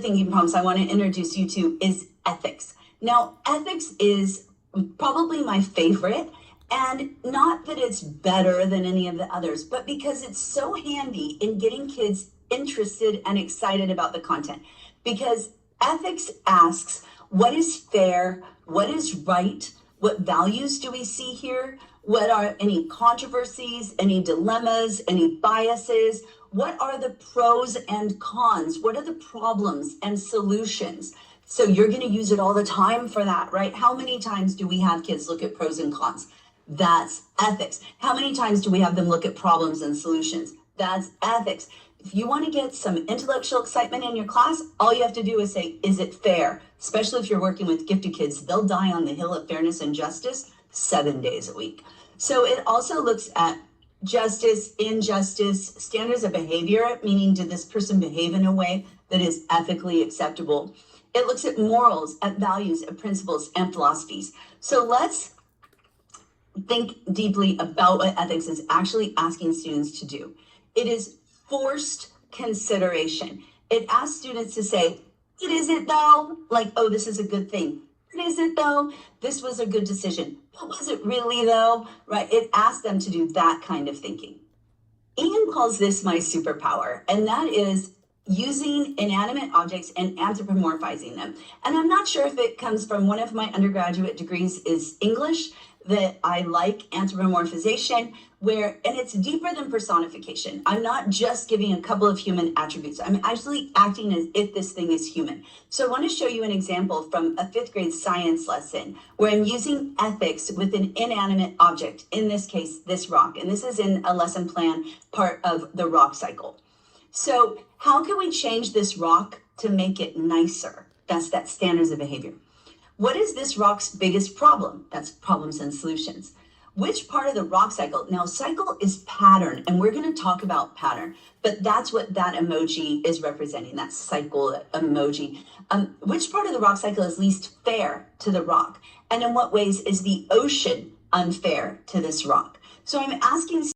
thinking prompts I want to introduce you to is ethics. Now, ethics is probably my favorite, and not that it's better than any of the others, but because it's so handy in getting kids interested and excited about the content. Because ethics asks, what is fair? What is right? What values do we see here? What are any controversies, any dilemmas, any biases? What are the pros and cons? What are the problems and solutions? So you're going to use it all the time for that, right? How many times do we have kids look at pros and cons? That's ethics. How many times do we have them look at problems and solutions? That's ethics. If you want to get some intellectual excitement in your class, all you have to do is say, is it fair? Especially if you're working with gifted kids, they'll die on the hill of fairness and justice 7 days a week. So it also looks at justice, injustice, standards of behavior, meaning did this person behave in a way that is ethically acceptable? It looks at morals, at values, at principles, and philosophies. So let's think deeply about what ethics is actually asking students to do. It is forced consideration. It asks students to say, "But is it though?" Like, "Oh, this is a good thing. But is it though? This was a good decision. But was it really though?" Right? It asks them to do that kind of thinking. Ian calls this my superpower, and that is using inanimate objects and anthropomorphizing them. And I'm not sure if it comes from one of my undergraduate degrees is English, that I like anthropomorphization, and it's deeper than personification. I'm not just giving a couple of human attributes. I'm actually acting as if this thing is human. So I want to show you an example from a 5th grade science lesson where I'm using ethics with an inanimate object, in this case, this rock. And this is in a lesson plan part of the rock cycle. So how can we change this rock to make it nicer? That's that standards of behavior. What is this rock's biggest problem? That's problems and solutions. Which part of the rock cycle? Now, cycle is pattern, and we're going to talk about pattern, but that's what that emoji is representing, that cycle emoji. Which part of the rock cycle is least fair to the rock? And in what ways is the ocean unfair to this rock? So I'm asking